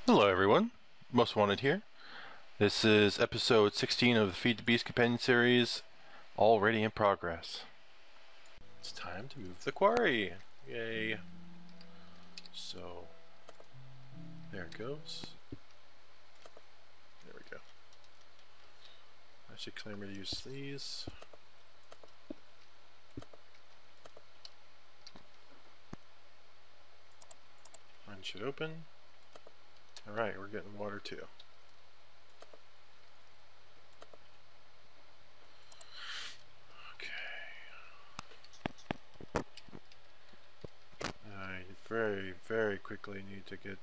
Hello everyone, Most Wanted here. This is episode 16 of the Feed the Beast companion series, already in progress. It's time to move the quarry! Yay! So, there it goes. There we go. I should clamor to use these. Mine should open. Alright, we're getting water too. I very quickly need to get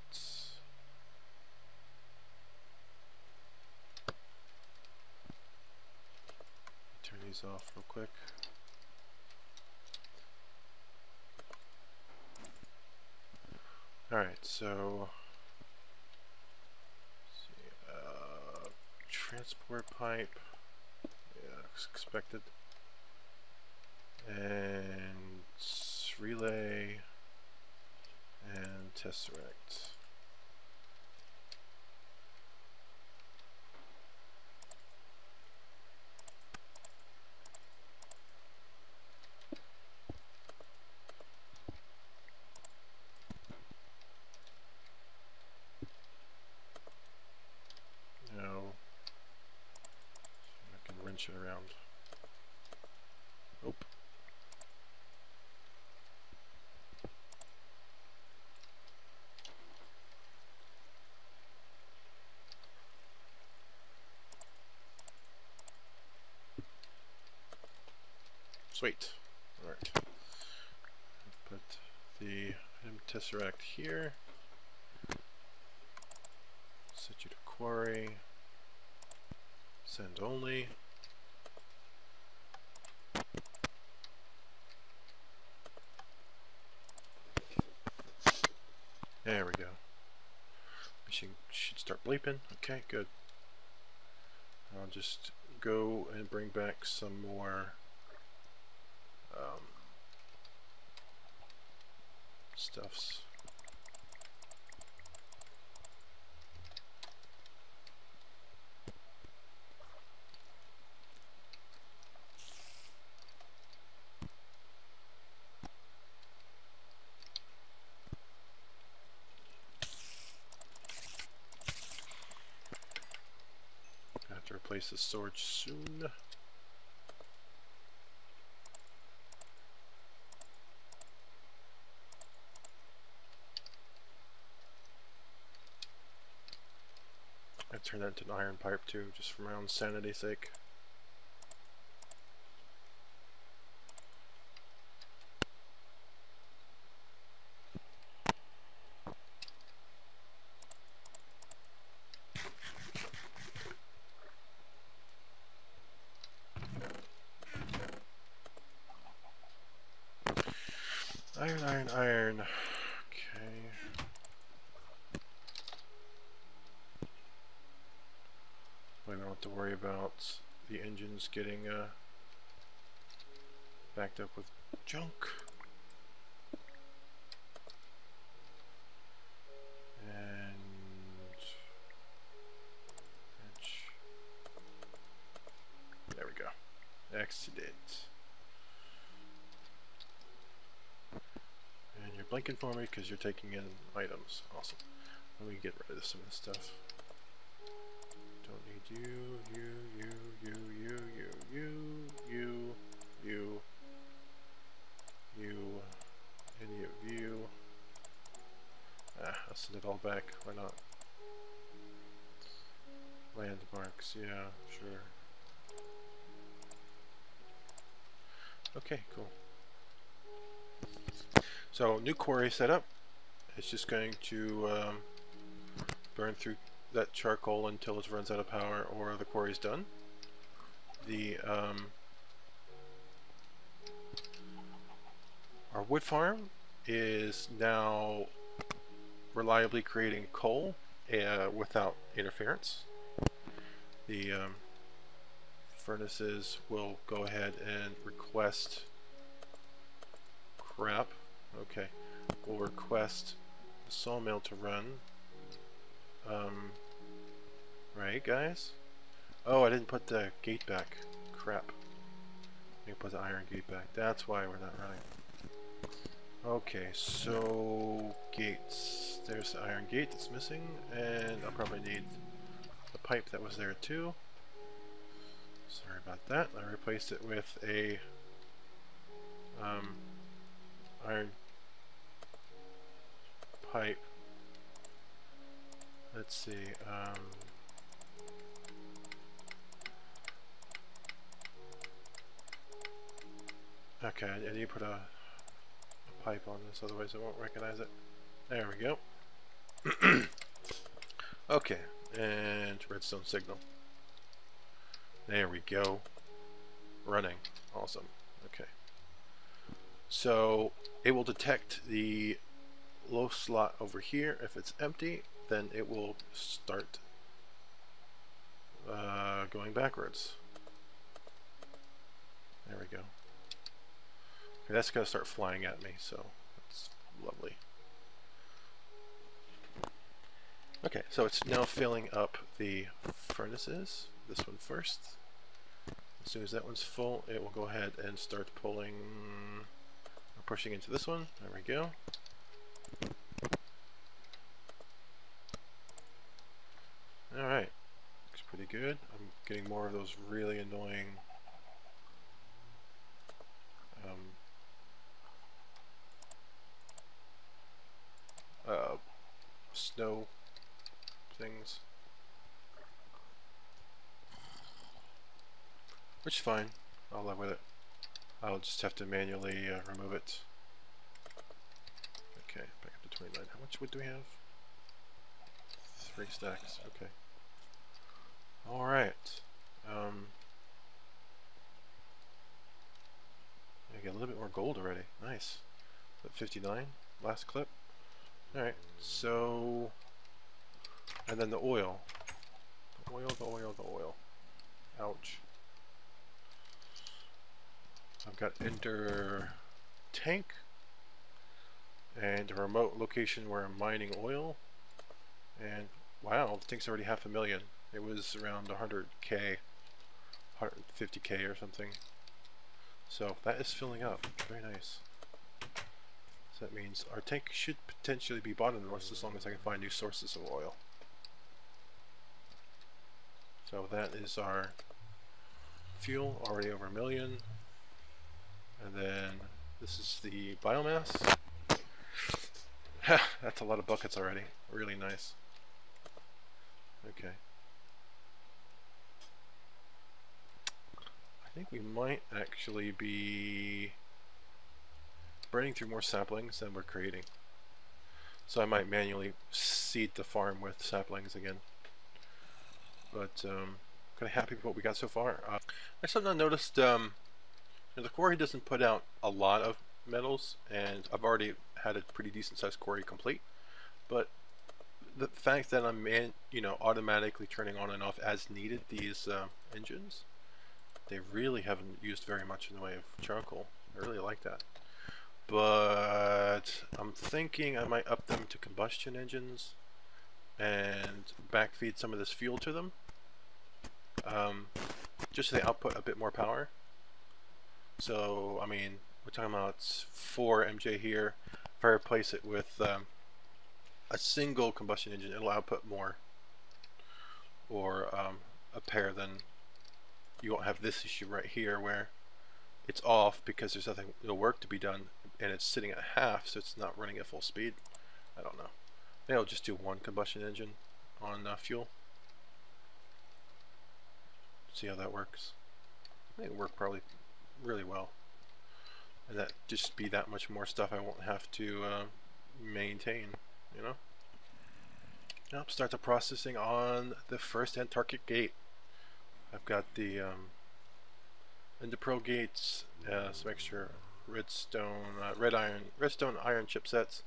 turn these off real quick. Alright, so transport pipe, yeah, expected, and relay and tesseract. Now I can wrench it around. Nope. Sweet. Alright. Put the item tesseract here. Set you to quarry. Send only. There we go. Machine should start bleeping. Okay, good. I'll just go and bring back some more stuffs. I have to replace the storage soon. I turn that into an iron pipe too, just for my own sanity's sake. Iron. Okay. We don't have to worry about the engines getting backed up with junk. And there we go. Exit. And you're blinking for me because you're taking in items. Awesome. Let me get rid of some of this stuff. Don't need you, any of you. I'll send it all back. Why not? Landmarks, yeah, sure. Okay, cool. So, new quarry setup. It's just going to burn through that charcoal until it runs out of power or the quarry's done. The our wood farm is now reliably creating coal without interference. The furnaces will go ahead and request crap. Okay, we'll request the sawmill to run right, guys? Oh, I didn't put the gate back. Crap. I need to put the iron gate back. That's why we're not running. Okay, so gates. There's the iron gate that's missing, and I'll probably need the pipe that was there too. Sorry about that. I replaced it with a iron pipe. Let's see. Okay, I need to put a pipe on this, otherwise I won't recognize it. There we go. Okay, and redstone signal. There we go. Running. Awesome. Okay. So it will detect the low slot over here. If it's empty, then it will start going backwards. There we go. Okay, that's going to start flying at me, so that's lovely. Okay, so it's now filling up the furnaces. This one first. As soon as that one's full, it will go ahead and start pulling, or pushing into this one. There we go. Alright, looks pretty good. I'm getting more of those really annoying snow things. Which is fine. I'll live with it. I'll just have to manually remove it. Okay, back up to 29. How much wood do we have? 3 stacks. Okay. Alright. I get a little bit more gold already. Nice. At 59. Last clip. Alright, so... and then the oil. The oil, the oil, the oil. Ouch. I've got enter tank and a remote location where I'm mining oil, and wow, the tank's already 500,000. It was around 100k, 150k or something. So that is filling up. Very nice. So that means our tank should potentially be bottomless as long as I can find new sources of oil. So that is our fuel, already over 1 million. And then this is the biomass. That's a lot of buckets already. Really nice. Okay. I think we might actually be burning through more saplings than we're creating. So I might manually seed the farm with saplings again. But kind of happy with what we got so far. I sometimes noticed the quarry doesn't put out a lot of metals, and I've already had a pretty decent sized quarry complete. But the fact that I'm automatically turning on and off as needed these engines, they really haven't used very much in the way of charcoal. I really like that. But I'm thinking I might up them to combustion engines and backfeed some of this fuel to them, just so they output a bit more power. So I mean, we're talking about 4 MJ here. If I replace it with a single combustion engine, it'll output more, or a pair, then you won't have this issue right here where it's off because there's nothing, no work to be done, and it's sitting at half, so it's not running at full speed. I don't know. Maybe I'll just do 1 combustion engine on fuel. See how that works. It'll work probably really well, and that just be that much more stuff I won't have to maintain, you know. Now start the processing on the first Antarctic gate. I've got the Enderpearl gates, some extra redstone, redstone iron chipsets,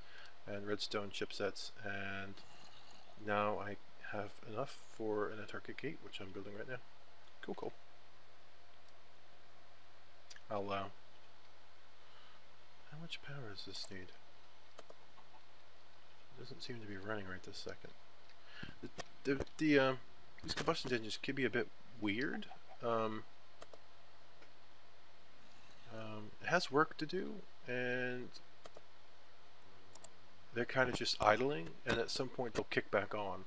and redstone chipsets, and now I have enough for an Antarctic gate, which I'm building right now. Cool, cool. I'll how much power does this need? It doesn't seem to be running right this second. The these combustion engines can be a bit weird. It has work to do, and they're kind of just idling, and at some point they'll kick back on,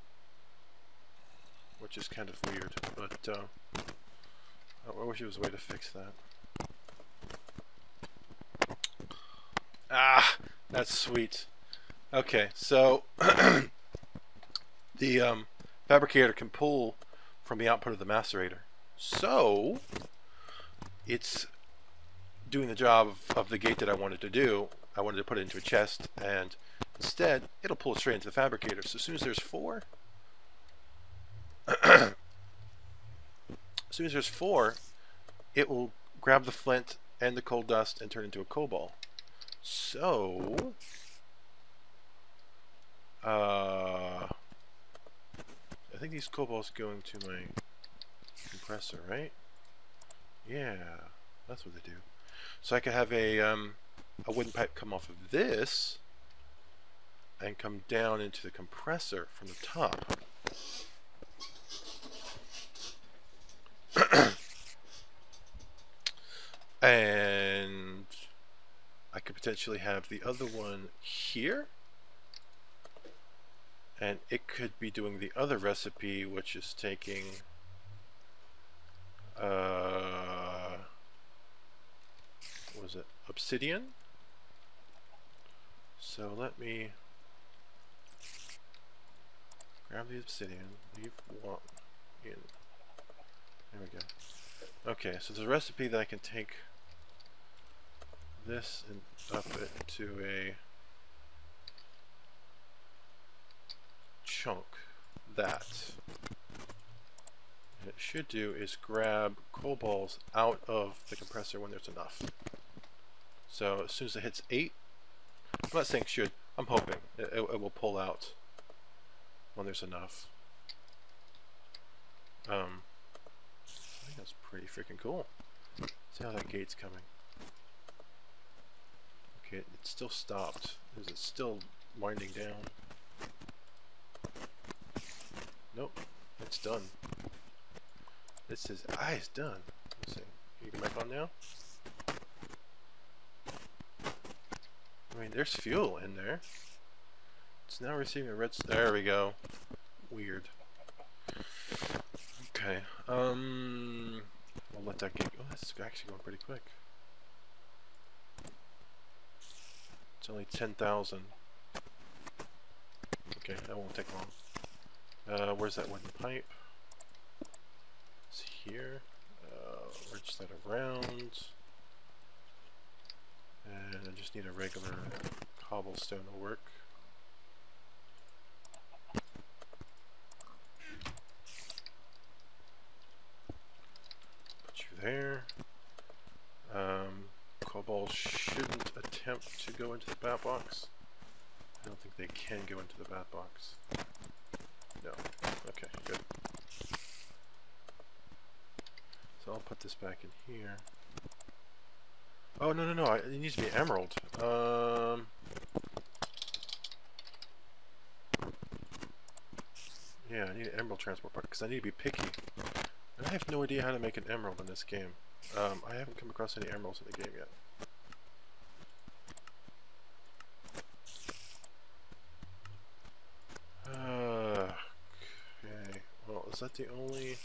which is kind of weird, but I wish there was a way to fix that. Ah, that's sweet. Okay, so the fabricator can pull from the output of the macerator, so it's doing the job of the gate that I wanted to do. I wanted to put it into a chest, and instead it'll pull it straight into the fabricator. So as soon as there's 4, it will grab the flint and the coal dust and turn into a cobalt. So I think these cobalts go into my compressor, right? Yeah, that's what they do. So I could have a wooden pipe come off of this and come down into the compressor from the top. And I could potentially have the other one here, and it could be doing the other recipe, which is taking what was it, obsidian? So let me grab the obsidian, leave one in. There we go. Okay, so there's a recipe that I can take this and up it to a chunk. That. What it should do is grab coal balls out of the compressor when there's enough. So as soon as it hits 8, I'm not saying should, I'm hoping it will pull out when there's enough. I think that's pretty freaking cool. See how that gate's coming. Okay, it's still stopped. Is it still winding down? Nope, it's done. It says, it's done. Let's see. You can back on now? I mean, there's fuel in there. It's now receiving a red... There we go. Weird. Okay. We'll let that get... Oh, that's actually going pretty quick. It's only 10,000. Okay, that won't take long. Where's that wooden pipe? It's here. Wedge that around. And I just need a regular cobblestone to work. Put you there. Cobalt shouldn't attempt to go into the bat box. I don't think they can go into the bat box. No. Okay, good. So I'll put this back in here. Oh, no, it needs to be emerald. Yeah, I need an emerald transport part because I need to be picky. And I have no idea how to make an emerald in this game. I haven't come across any emeralds in the game yet. Okay, well, is that the only...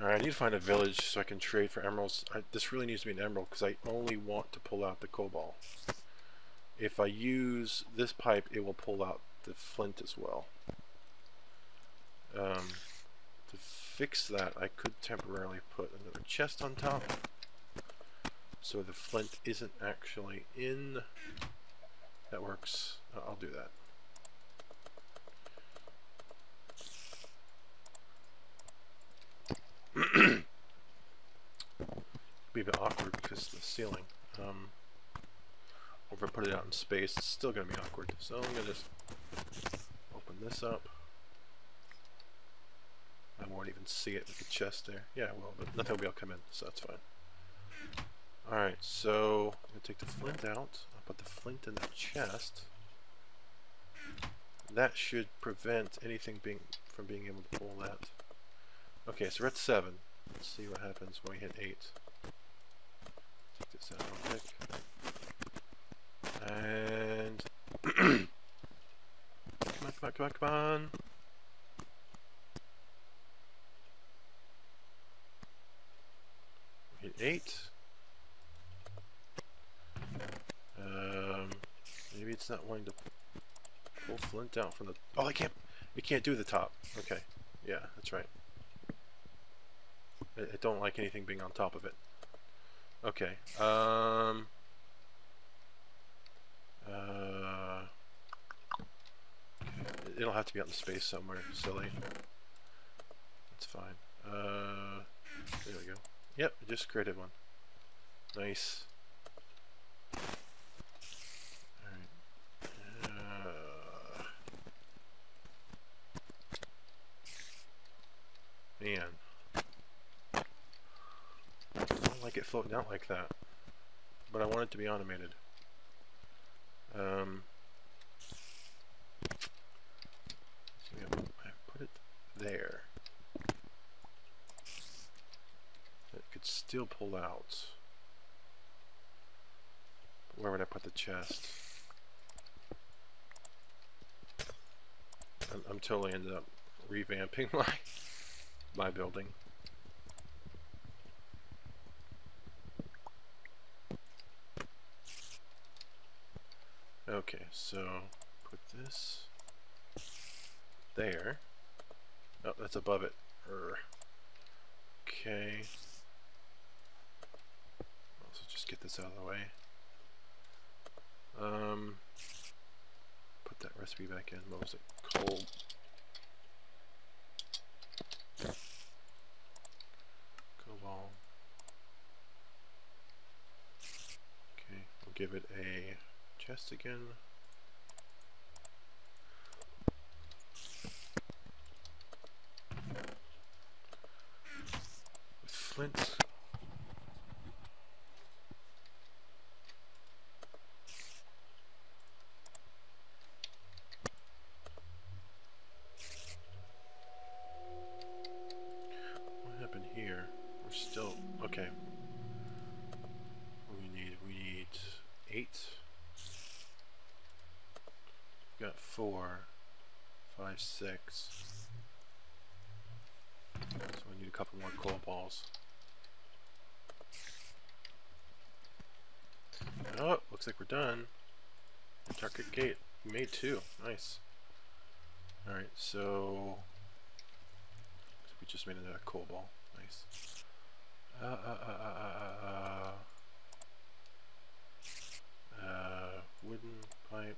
Alright, I need to find a village so I can trade for emeralds. This really needs to be an emerald because I only want to pull out the cobalt. If I use this pipe, it will pull out the flint as well. To fix that, I could temporarily put another chest on top, so the flint isn't actually in. That works. I'll do that. Be a bit awkward because of the ceiling. Or if I put it out in space, it's still going to be awkward. So I'm going to just open this up. I won't even see it with the chest there. Yeah, I will, but nothing will be able to come in, so that's fine. Alright, so I'm going to take the flint out. I'll put the flint in the chest. That should prevent anything from being able to pull that. Okay, so we're at 7. Let's see what happens when we hit 8. Take this out real quick. And come on, come on, come on, come on. Hit 8. Maybe it's not wanting to pull flint out from the. Oh, I can't. It can't do the top. Okay, yeah, that's right. I don't like anything being on top of it. Okay. It'll have to be out in space somewhere. Silly. That's fine. There we go. Yep, I just created one. Nice. Man. I don't like it floating out like that. But I want it to be animated. So I put it there. It could still pull out. Where would I put the chest? I'm totally ended up revamping my building. Okay, so put this there. Oh, that's above it. Okay. Also, just get this out of the way. Put that recipe back in. What was it? Coal. Cobalt. Okay, we'll give it a chest again. With flint. What happened here? We're still okay. We need 8. Got 4, 5, 6. So we need a couple more coal balls. Oh, looks like we're done. Target gate. We made 2. Nice. Alright, so we just made another coal ball. Nice. Wooden pipe.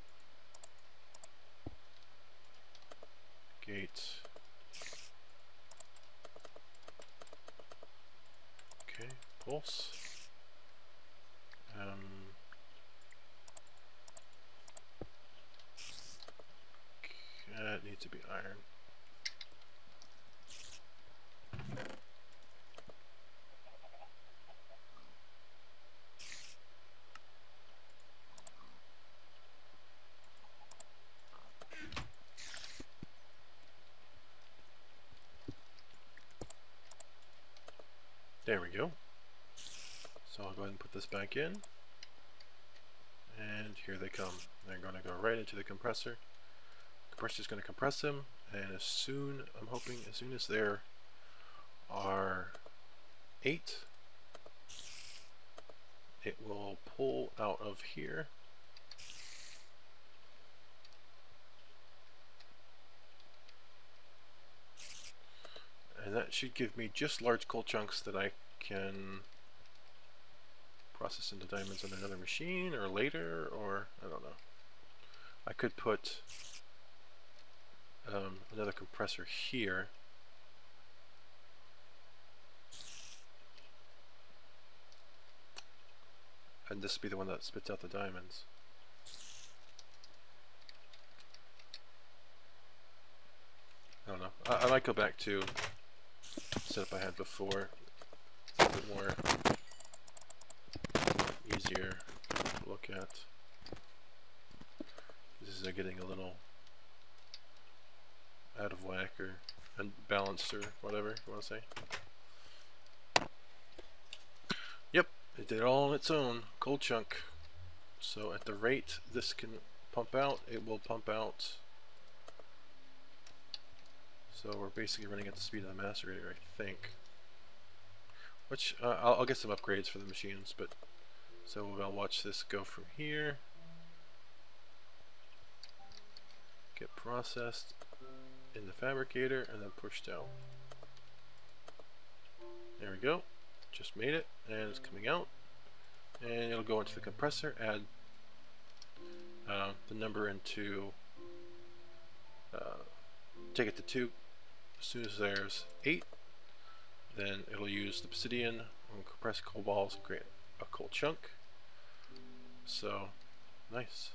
Gate. Okay, pulse. That needs to be iron. There we go. So I'll go ahead and put this back in. And here they come. They're going to go right into the compressor. The compressor's going to compress them, and as soon, I'm hoping, as soon as there are 8, it will pull out of here. And that should give me just large coal chunks that I can process into diamonds on another machine, or later, or I don't know. I could put another compressor here. And this would be the one that spits out the diamonds. I don't know. I might go back to setup I had before. A bit more easier. look at. This is getting a little out of whack or unbalanced or whatever you want to say. Yep, it did it all on its own. Cold chunk. So at the rate this can pump out, it will pump out. So we're basically running at the speed of the macerator, I think. Which I'll get some upgrades for the machines, but so we'll watch this go from here, get processed in the fabricator, and then pushed out. There we go. Just made it, and it's coming out, and it'll go into the compressor. Add the number into. Take it to 2. As soon as there's 8. Then it'll use the obsidian and compress coal balls and create a coal chunk. So nice.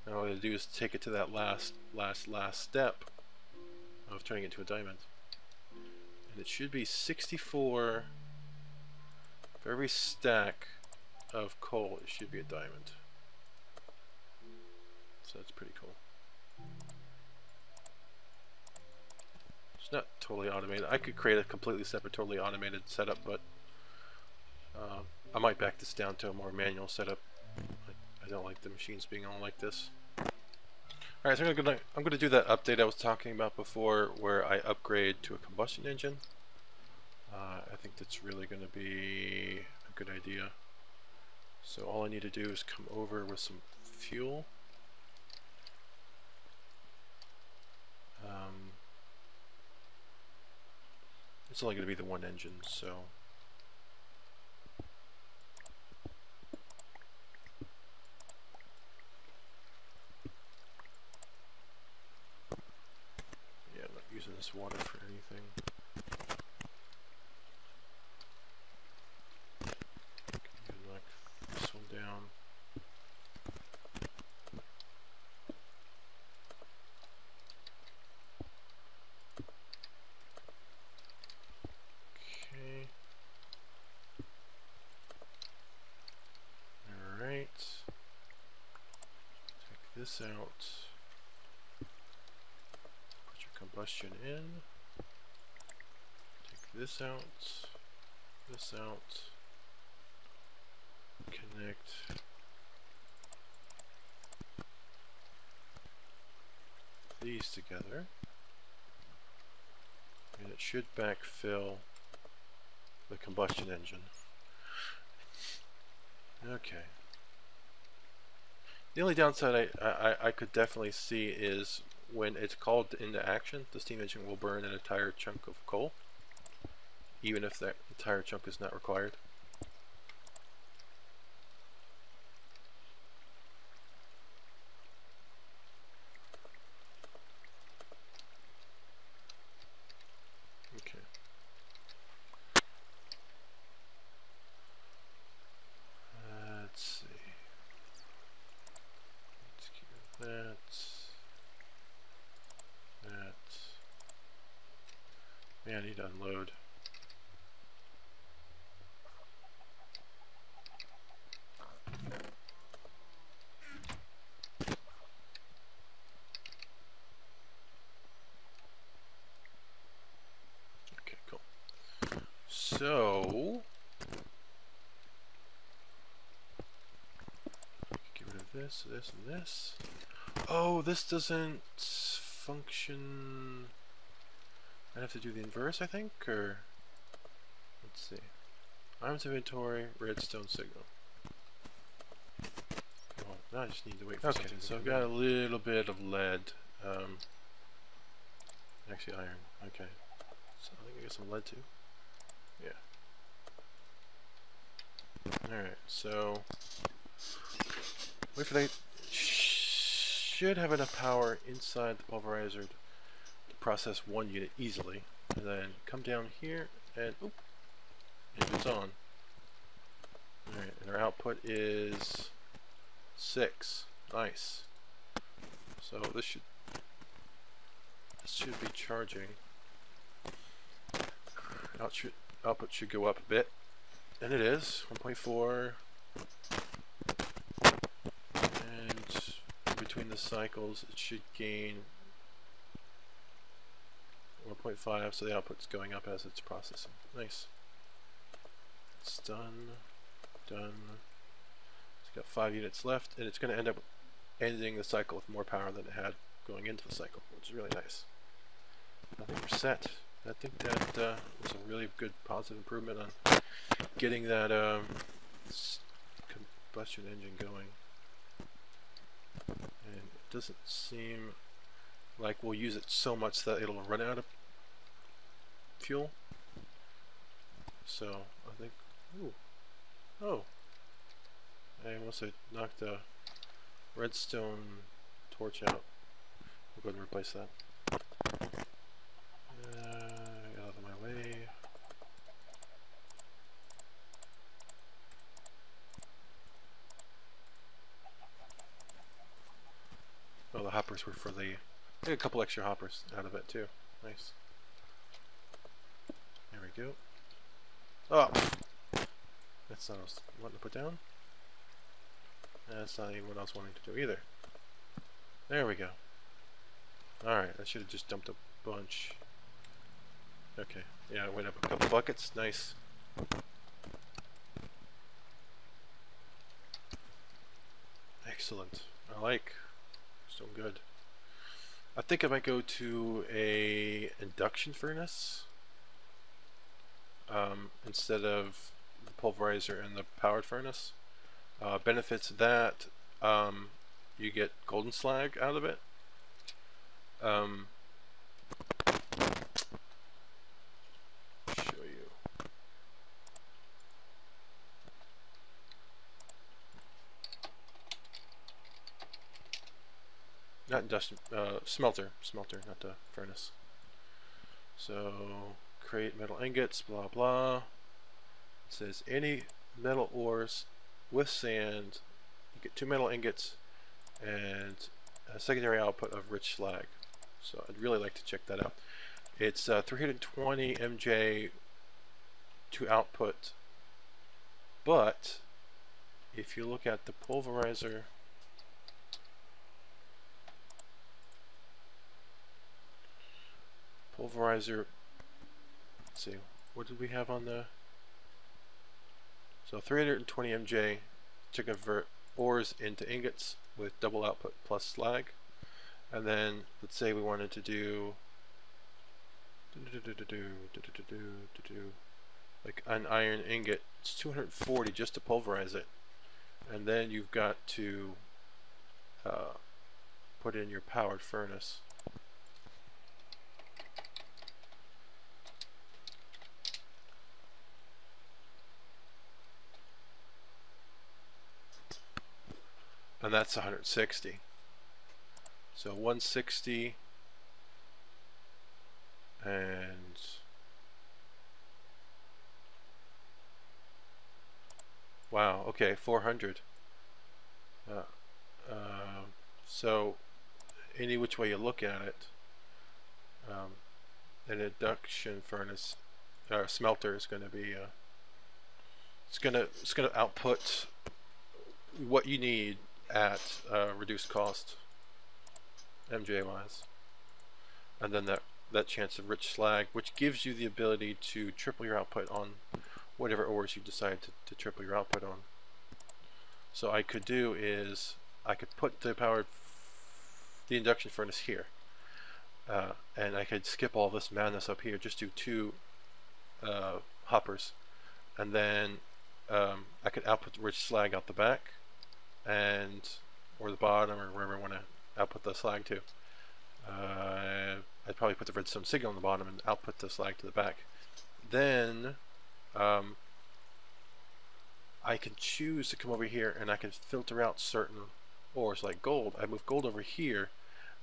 Now all I gotta do is take it to that last step of turning it into a diamond. And it should be 64 for every stack of coal. It should be a diamond. So that's pretty cool. Not totally automated. I could create a completely separate, totally automated setup, but I might back this down to a more manual setup. I don't like the machines being all like this. Alright, so I'm gonna do that update I was talking about before, where I upgrade to a combustion engine. I think that's really gonna be a good idea. So all I need to do is come over with some fuel. It's only going to be the one engine, so yeah, I'm not using this water for anything. Knock this one down. This out, put your combustion in, take this out, connect these together, and it should backfill the combustion engine. Okay. The only downside I could definitely see is when it's called into action, the steam engine will burn an entire chunk of coal, even if that entire chunk is not required. Okay. Let's see. That. Man, I need to unload. Okay, cool. So get rid of this, this, and this. Oh, this doesn't function. I'd have to do the inverse, I think, or let's see. Arms inventory, redstone signal. Well, now I just need to wait for something. So I've got a little bit of lead. Actually, iron. Okay. So I think I got some lead too. Yeah. Alright, so wait for that. Should have enough power inside the pulverizer to process one unit easily, and then come down here and oop, and it's on. Alright, and our output is 6. Nice. So this should be charging. Output should go up a bit, and it is 1.4. between the cycles, it should gain 1.5, so the output's going up as it's processing. Nice. It's done. Done. It's got 5 units left, and it's going to end up ending the cycle with more power than it had going into the cycle, which is really nice. I think we're set. I think that was a really good positive improvement on getting that combustion engine going. And it doesn't seem like we'll use it so much that it'll run out of fuel. So I think, ooh, oh, and once I knock the redstone torch out, we'll go ahead and replace that. Get out of my way. Oh, the hoppers were for the, I got a couple extra hoppers out of it too. Nice. There we go. Oh! That's not what I was wanting to put down. That's not even what I was wanting to do either. There we go. Alright, I should have just dumped a bunch. Okay, yeah, I went up a couple buckets. Nice. Excellent. I like. So good. I think I might go to a induction furnace instead of the pulverizer and the powered furnace. Benefits of that, you get golden slag out of it. Show you. Not induction, smelter, not the furnace. So create metal ingots, blah blah. It says any metal ores with sand, you get 2 metal ingots and a secondary output of rich slag. So I'd really like to check that out. It's 320 MJ to output, but if you look at the pulverizer, let's see, what did we have on the, so 320 MJ to convert ores into ingots with double output plus slag. And then let's say we wanted to do like an iron ingot, it's 240 just to pulverize it, and then you've got to put in your powered furnace. And that's 160. So 160 and wow, okay, 400. So any which way you look at it, an induction furnace or smelter is going to be it's going to output what you need at reduced cost MJ wise, and then that chance of rich slag, which gives you the ability to triple your output on whatever ores you decide to triple your output on. So I could do is I could put the induction furnace here, and I could skip all this madness up here, just do 2 hoppers, and then I could output the rich slag out the back, and or the bottom, or wherever I want to output the slag to. I'd probably put the redstone signal on the bottom and output the slag to the back. Then I can choose to come over here and I can filter out certain ores like gold. I move gold over here,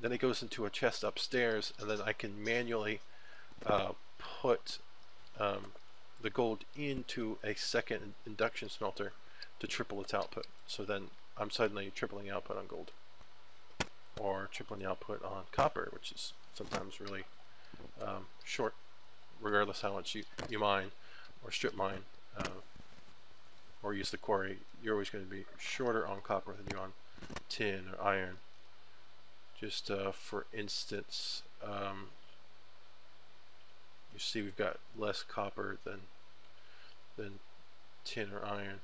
then it goes into a chest upstairs, and then I can manually put the gold into a second induction smelter to triple its output. So then I'm suddenly tripling output on gold, or tripling the output on copper, which is sometimes really short, regardless how much you mine or strip mine or use the quarry. You're always going to be shorter on copper than you on tin or iron. Just for instance, you see we've got less copper than tin or iron.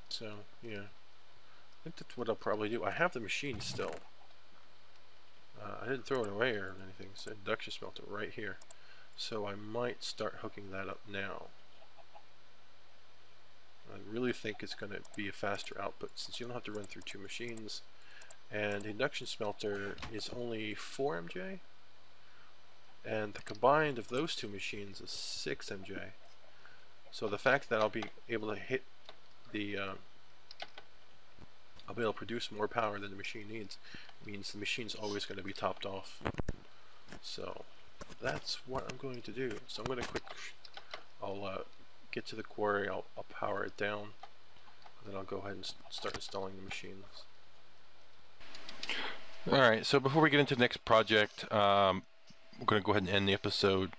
So yeah, I think that's what I'll probably do. I have the machine still. I didn't throw it away or anything. It's an induction smelter right here. So I might start hooking that up now. I really think it's going to be a faster output since you don't have to run through two machines. And the induction smelter is only 4 MJ. And the combined of those two machines is 6 MJ. So the fact that I'll be able to hit the I'll be able to produce more power than the machine needs means the machine's always going to be topped off. So that's what I'm going to do. So I'm going to I'll get to the quarry, I'll power it down, and then I'll go ahead and start installing the machines. Alright, so before we get into the next project, we're going to go ahead and end the episode.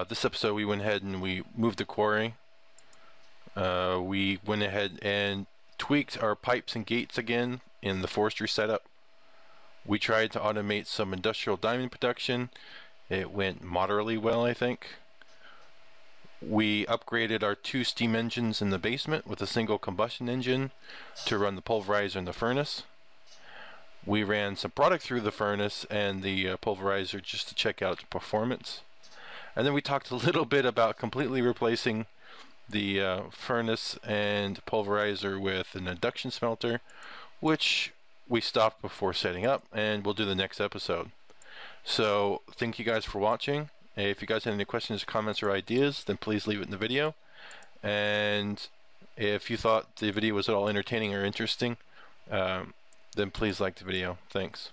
This episode we went ahead and we moved the quarry. We went ahead and tweaked our pipes and gates again in the forestry setup. We tried to automate some industrial diamond production. It went moderately well, I think. We upgraded our 2 steam engines in the basement with a single combustion engine to run the pulverizer and the furnace. We ran some product through the furnace and the pulverizer just to check out its performance. And then we talked a little bit about completely replacing the furnace and pulverizer with an induction smelter, which we stopped before setting up, and we'll do the next episode. So thank you guys for watching. If you guys have any questions, comments, or ideas, then please leave it in the video. And if you thought the video was at all entertaining or interesting, then please like the video. Thanks.